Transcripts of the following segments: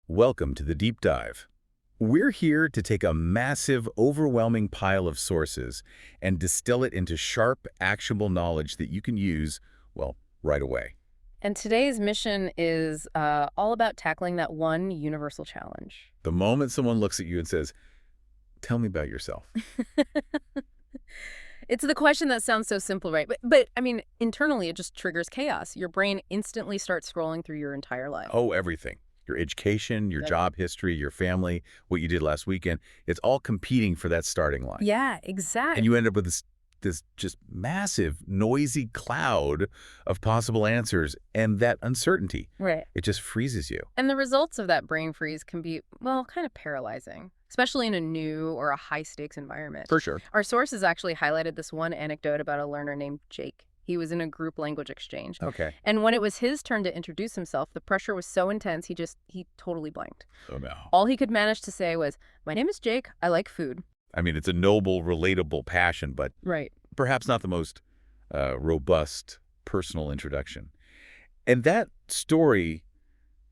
Welcome to the Deep Dive. We're here to take a massive, overwhelming pile of sources and distill it into sharp, actionable knowledge that you can use, well, right away. And today's mission is all about tackling that one universal challenge. The moment someone looks at you and says, "Tell me about yourself." It's the question that sounds so simple, right? But I mean, internally, it just triggers chaos. Your brain instantly starts scrolling through your entire life. Oh, everything. Your education, your Yep. job history, your family, what you did last weekend, it's all competing for that starting line. Yeah, And exactly. you end up with this just massive, noisy cloud of possible answers, and that uncertainty, Right. it just freezes you. And the results of that brain freeze can be, well, kind of paralyzing, especially in a new or a high-stakes environment. For sure. Our sources actually highlighted this one anecdote about a learner named Jake. He was in a group language exchange. Okay. And when it was his turn to introduce himself, the pressure was so intense, he totally blanked. Oh, no. All he could manage to say was, "My name is Jake. I like food." I mean, it's a noble, relatable passion, but Right. perhaps not the most robust personal introduction. And that story,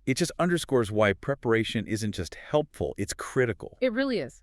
it just underscores why preparation isn't just helpful, it's critical. It really is.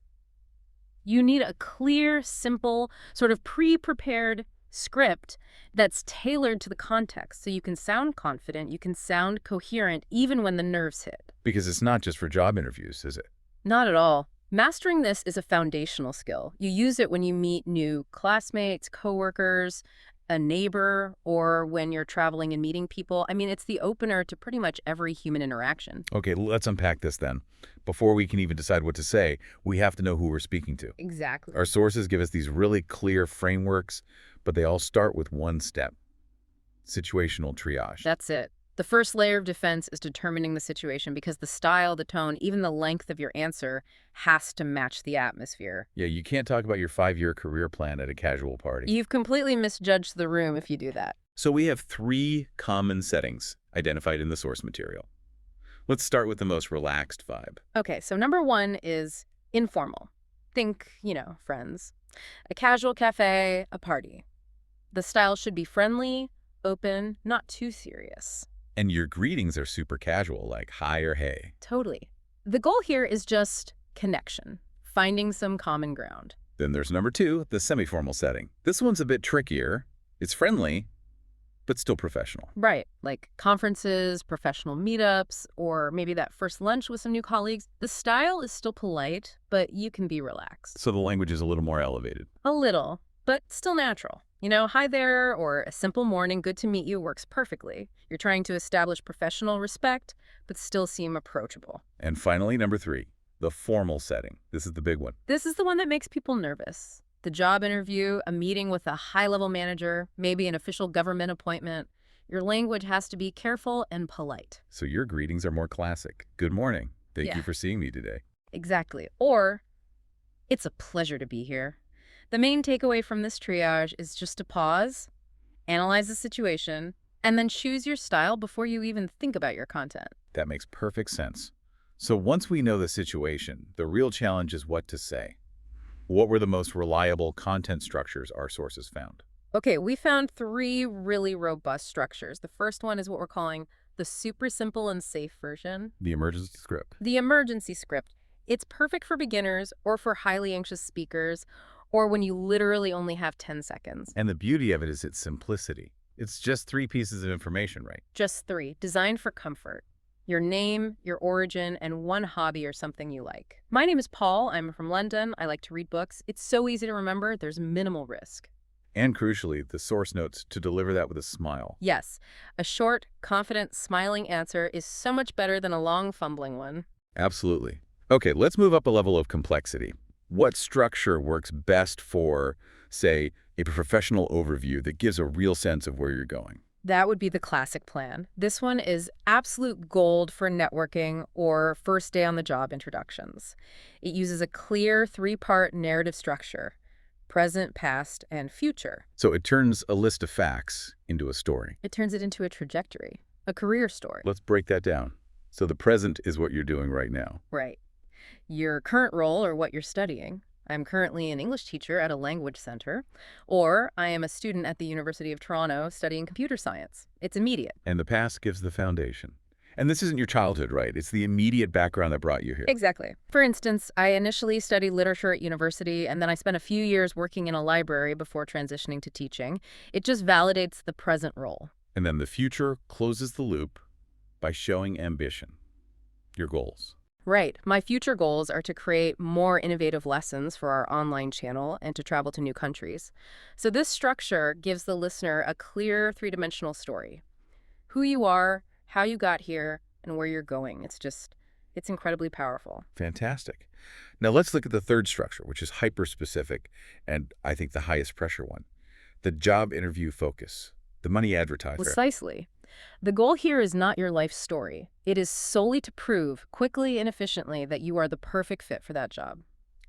You need a clear, simple, sort of pre-prepared script that's tailored to the context so you can sound confident, you can sound coherent, even when the nerves hit. Because it's not just for job interviews, is it? Not at all. Mastering this is a foundational skill. You use it when you meet new classmates, coworkers, a neighbor, or when you're traveling and meeting people. I mean, it's the opener to pretty much every human interaction. Okay, let's unpack this then. Before we can even decide what to say, we have to know who we're speaking to. Exactly. Our sources give us these really clear frameworks, but they all start with one step: situational triage. That's it. The first layer of defense is determining the situation because the style, the tone, even the length of your answer has to match the atmosphere. Yeah, you can't talk about your 5-year career plan at a casual party. You've completely misjudged the room if you do that. So we have 3 common settings identified in the source material. Let's start with the most relaxed vibe. Okay, so number one is informal. Think, friends. A casual cafe, a party. The style should be friendly, open, not too serious. And your greetings are super casual, like hi or hey. Totally. The goal here is just connection, finding some common ground. Then there's number 2, the semi-formal setting. This one's a bit trickier. It's friendly, but still professional. Right, like conferences, professional meetups, or maybe that first lunch with some new colleagues. The style is still polite, but you can be relaxed. So the language is a little more elevated. A little, but still natural. Hi there, or a simple morning, good to meet you works perfectly. You're trying to establish professional respect, but still seem approachable. And finally, number 3, the formal setting. This is the big one. This is the one that makes people nervous. The job interview, a meeting with a high-level manager, maybe an official government appointment. Your language has to be careful and polite. So your greetings are more classic. Good morning. Thank Yeah. you for seeing me today. Exactly. Or, it's a pleasure to be here. The main takeaway from this triage is just to pause, analyze the situation, and then choose your style before you even think about your content. That makes perfect sense. So once we know the situation, the real challenge is what to say. What were the most reliable content structures our sources found? Okay, we found 3 really robust structures. The first one is what we're calling the super simple and safe version. The emergency script. The emergency script. It's perfect for beginners or for highly anxious speakers or when you literally only have 10 seconds. And the beauty of it is its simplicity. It's just 3 pieces of information, right? Just 3, designed for comfort. Your name, your origin, and one hobby or something you like. My name is Paul. I'm from London. I like to read books. It's so easy to remember. There's minimal risk. And crucially, the source notes to deliver that with a smile. Yes, a short, confident, smiling answer is so much better than a long, fumbling one. Absolutely. Okay, let's move up a level of complexity. What structure works best for, say, a professional overview that gives a real sense of where you're going? That would be the classic plan. This one is absolute gold for networking or first day on the job introductions. It uses a clear 3-part narrative structure: present, past, and future. So it turns a list of facts into a story. It turns it into a trajectory, a career story. Let's break that down. So the present is what you're doing right now. Right. Your current role or what you're studying. I'm currently an English teacher at a language center, or I am a student at the University of Toronto studying computer science. It's immediate. And the past gives the foundation. And this isn't your childhood, right? It's the immediate background that brought you here. Exactly. For instance, I initially studied literature at university, and then I spent a few years working in a library before transitioning to teaching. It just validates the present role. And then the future closes the loop by showing ambition, your goals. Right. My future goals are to create more innovative lessons for our online channel and to travel to new countries. So this structure gives the listener a clear three-dimensional story. Who you are, how you got here, and where you're going. It's incredibly powerful. Fantastic. Now let's look at the third structure, which is hyper-specific, and I think the highest pressure one. The job interview focus, the money advertiser. Precisely. The goal here is not your life story. It is solely to prove, quickly and efficiently, that you are the perfect fit for that job.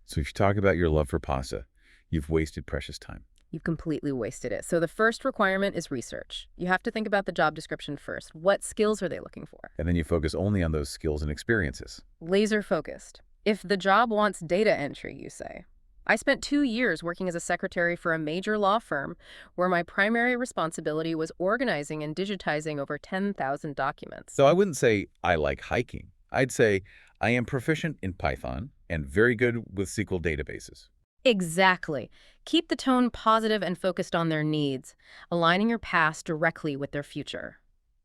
So if you talk about your love for pasta, you've wasted precious time. You've completely wasted it. So the first requirement is research. You have to think about the job description first. What skills are they looking for? And then you focus only on those skills and experiences. Laser focused. If the job wants data entry, you say. I spent 2 years working as a secretary for a major law firm where my primary responsibility was organizing and digitizing over 10,000 documents. So I wouldn't say I like hiking. I'd say I am proficient in Python and very good with SQL databases. Exactly. Keep the tone positive and focused on their needs, aligning your past directly with their future.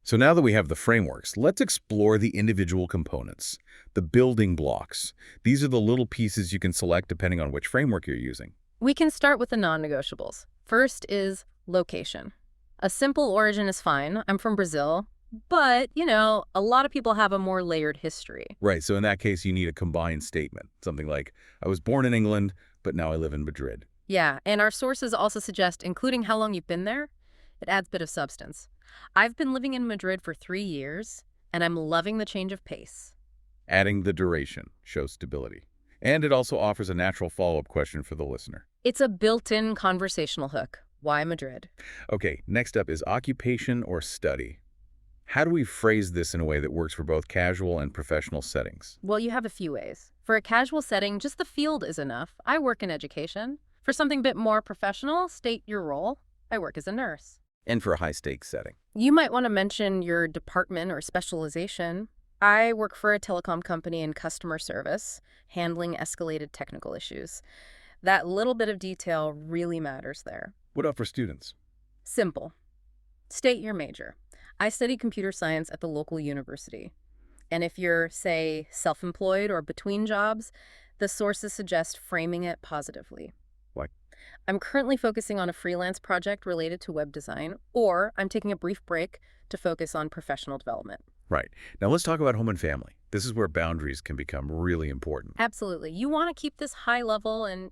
So now that we have the frameworks, let's explore the individual components, the building blocks. These are the little pieces you can select depending on which framework you're using. We can start with the non-negotiables. First is location. A simple origin is fine. I'm from Brazil. But, a lot of people have a more layered history. Right, so in that case, you need a combined statement. Something like, I was born in England, but now I live in Madrid. Yeah, and our sources also suggest including how long you've been there. It adds a bit of substance. I've been living in Madrid for 3 years, and I'm loving the change of pace. Adding the duration shows stability. And it also offers a natural follow-up question for the listener. It's a built-in conversational hook. Why Madrid? Okay, next up is occupation or study. How do we phrase this in a way that works for both casual and professional settings? Well, you have a few ways. For a casual setting, just the field is enough. I work in education. For something a bit more professional, state your role. I work as a nurse. And for a high-stakes setting. You might want to mention your department or specialization. I work for a telecom company in customer service, handling escalated technical issues. That little bit of detail really matters there. What about for students? Simple. State your major. I study computer science at the local university. And if you're, say, self-employed or between jobs, the sources suggest framing it positively. Why? I'm currently focusing on a freelance project related to web design, or I'm taking a brief break to focus on professional development. Right. Now let's talk about home and family. This is where boundaries can become really important. Absolutely. You want to keep this high level and,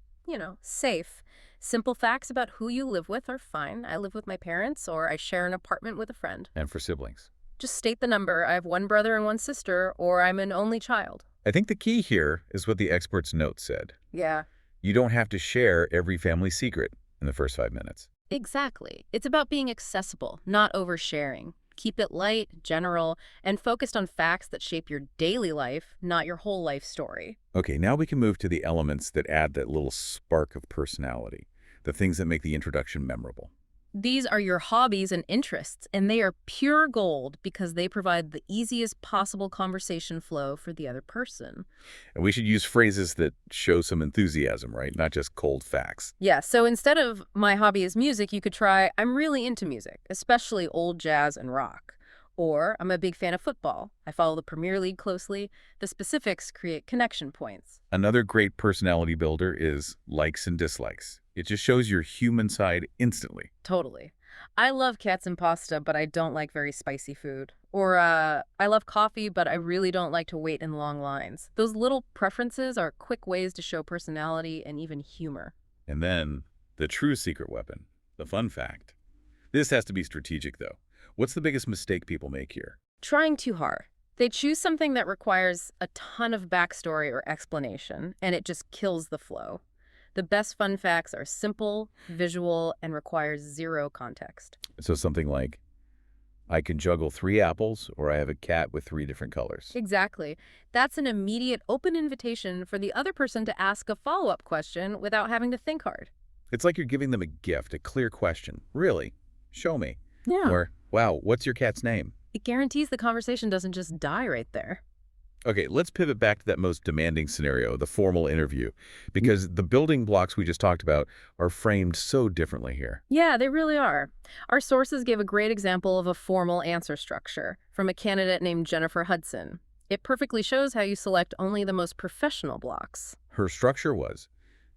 safe. Simple facts about who you live with are fine. I live with my parents, or I share an apartment with a friend. And for siblings. Just state the number. I have one brother and one sister, or I'm an only child. I think the key here is what the expert's note said. Yeah. You don't have to share every family secret in the first 5 minutes. Exactly. It's about being accessible, not oversharing. Keep it light, general, and focused on facts that shape your daily life, not your whole life story. Okay, now we can move to the elements that add that little spark of personality, the things that make the introduction memorable. These are your hobbies and interests, and they are pure gold because they provide the easiest possible conversation flow for the other person. And we should use phrases that show some enthusiasm, right? Not just cold facts. Yeah, so instead of my hobby is music, you could try, I'm really into music, especially old jazz and rock. Or, I'm a big fan of football. I follow the Premier League closely. The specifics create connection points. Another great personality builder is likes and dislikes. It just shows your human side instantly. Totally. I love cats and pasta, but I don't like very spicy food. Or, I love coffee, but I really don't like to wait in long lines. Those little preferences are quick ways to show personality and even humor. And then, the true secret weapon, the fun fact. This has to be strategic, though. What's the biggest mistake people make here? Trying too hard. They choose something that requires a ton of backstory or explanation, and it just kills the flow. The best fun facts are simple, visual, and require zero context. So something like, I can juggle 3 apples, or I have a cat with 3 different colors. Exactly. That's an immediate open invitation for the other person to ask a follow-up question without having to think hard. It's like you're giving them a gift, a clear question. Really? Show me. Yeah. Or, wow, what's your cat's name? It guarantees the conversation doesn't just die right there. Okay, let's pivot back to that most demanding scenario, the formal interview, because the building blocks we just talked about are framed so differently here. Yeah, they really are. Our sources give a great example of a formal answer structure from a candidate named Jennifer Hudson. It perfectly shows how you select only the most professional blocks. Her structure was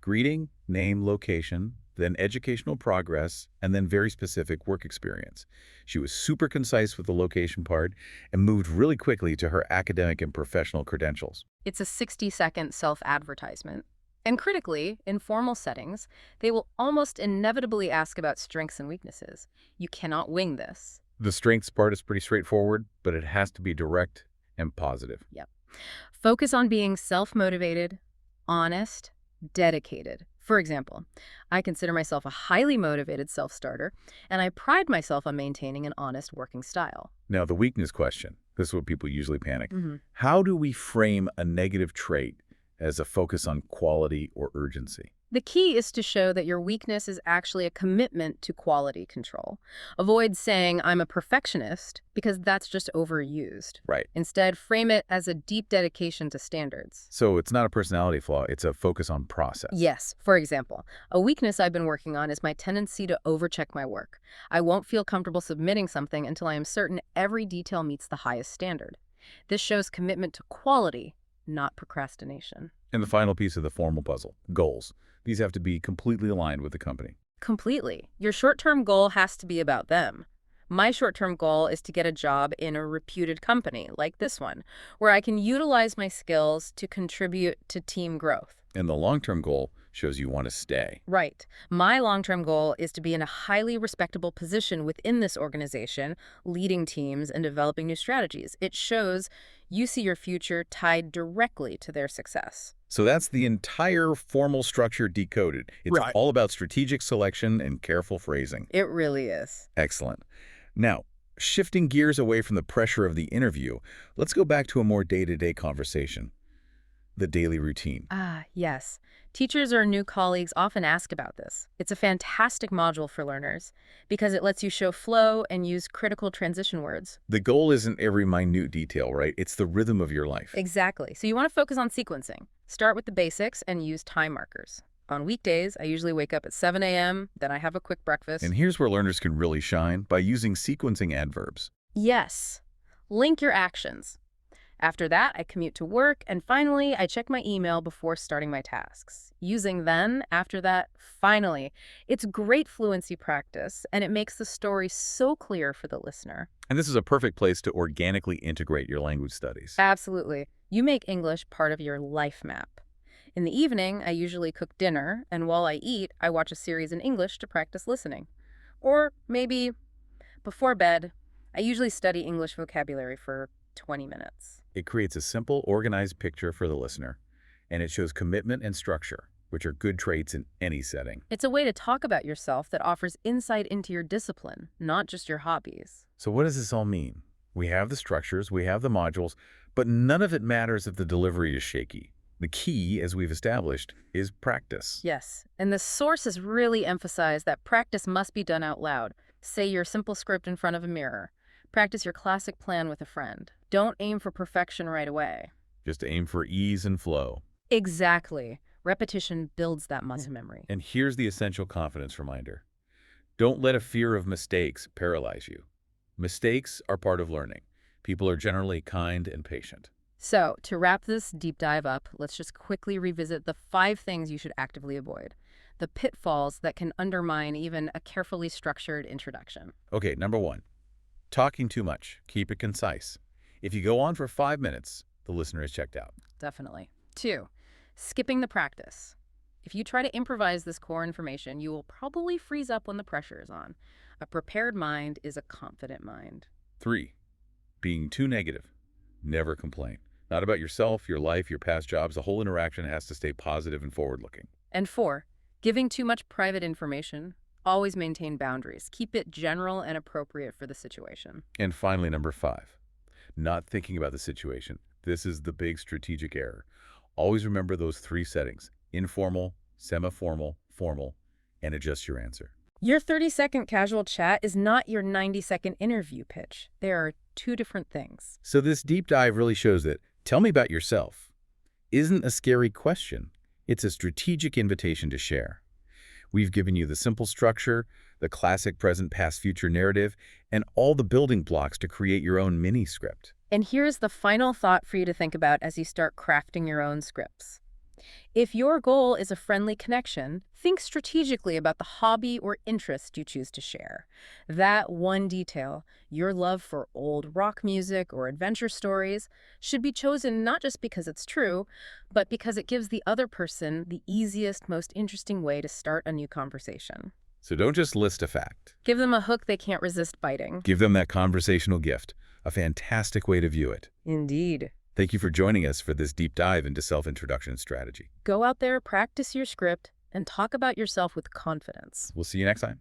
greeting, name, location, then educational progress, and then very specific work experience. She was super concise with the location part and moved really quickly to her academic and professional credentials. It's a 60-second self-advertisement. And critically, in formal settings, they will almost inevitably ask about strengths and weaknesses. You cannot wing this. The strengths part is pretty straightforward, but it has to be direct and positive. Yep. Focus on being self-motivated, honest, dedicated. For example, I consider myself a highly motivated self-starter, and I pride myself on maintaining an honest working style. Now, the weakness question. This is what people usually panic. Mm-hmm. How do we frame a negative trait as a focus on quality or urgency? The key is to show that your weakness is actually a commitment to quality control. Avoid saying, I'm a perfectionist, because that's just overused. Right. Instead, frame it as a deep dedication to standards. So it's not a personality flaw, it's a focus on process. Yes, for example, a weakness I've been working on is my tendency to overcheck my work. I won't feel comfortable submitting something until I am certain every detail meets the highest standard. This shows commitment to quality, not procrastination. And the final piece of the formal puzzle, goals. These have to be completely aligned with the company. Completely. Your short-term goal has to be about them. My short-term goal is to get a job in a reputed company, like this one, where I can utilize my skills to contribute to team growth. And the long-term goal shows you want to stay. Right. My long-term goal is to be in a highly respectable position within this organization, leading teams and developing new strategies. It shows you see your future tied directly to their success. So that's the entire formal structure decoded. It's Right. all about strategic selection and careful phrasing. It really is. Excellent. Now, shifting gears away from the pressure of the interview, let's go back to a more day-to-day conversation. The daily routine. Ah, yes. Teachers or new colleagues often ask about this. It's a fantastic module for learners because it lets you show flow and use critical transition words. The goal isn't every minute detail, right? It's the rhythm of your life. Exactly. So you want to focus on sequencing. Start with the basics and use time markers. On weekdays, I usually wake up at 7 a.m., then I have a quick breakfast. And here's where learners can really shine, by using sequencing adverbs. Yes. Link your actions. After that, I commute to work, and finally, I check my email before starting my tasks. Using then, after that, finally. It's great fluency practice, and it makes the story so clear for the listener. And this is a perfect place to organically integrate your language studies. Absolutely. You make English part of your life map. In the evening, I usually cook dinner, and while I eat, I watch a series in English to practice listening. Or maybe before bed, I usually study English vocabulary for 20 minutes. It creates a simple, organized picture for the listener, and it shows commitment and structure, which are good traits in any setting. It's a way to talk about yourself that offers insight into your discipline, not just your hobbies. So what does this all mean? We have the structures, we have the modules, but none of it matters if the delivery is shaky. The key, as we've established, is practice. Yes, and the sources really emphasize that practice must be done out loud. Say your simple script in front of a mirror. Practice your classic plan with a friend. Don't aim for perfection right away. Just aim for ease and flow. Exactly. Repetition builds that muscle memory. And here's the essential confidence reminder. Don't let a fear of mistakes paralyze you. Mistakes are part of learning. People are generally kind and patient. So, to wrap this deep dive up, let's just quickly revisit the 5 things you should actively avoid. The pitfalls that can undermine even a carefully structured introduction. Okay, number 1. Talking too much. Keep it concise. If you go on for 5 minutes, the listener is checked out. Definitely. 2, skipping the practice. If you try to improvise this core information, you will probably freeze up when the pressure is on. A prepared mind is a confident mind. 3, being too negative. Never complain. Not about yourself, your life, your past jobs. The whole interaction has to stay positive and forward-looking. And 4, giving too much private information. Always maintain boundaries. Keep it general and appropriate for the situation. And finally, number 5, not thinking about the situation. This is the big strategic error. Always remember those 3 settings: informal, semi-formal, formal, and adjust your answer. Your 30-second casual chat is not your 90-second interview pitch. There are two different things. So this deep dive really shows that "tell me about yourself" isn't a scary question. It's a strategic invitation to share. We've given you the simple structure, the classic present, past, future narrative, and all the building blocks to create your own mini script. And here's the final thought for you to think about as you start crafting your own scripts. If your goal is a friendly connection, think strategically about the hobby or interest you choose to share. That one detail, your love for old rock music or adventure stories, should be chosen not just because it's true, but because it gives the other person the easiest, most interesting way to start a new conversation. So don't just list a fact. Give them a hook they can't resist biting. Give them that conversational gift, a fantastic way to view it. Indeed. Thank you for joining us for this deep dive into self-introduction strategy. Go out there, practice your script, and talk about yourself with confidence. We'll see you next time.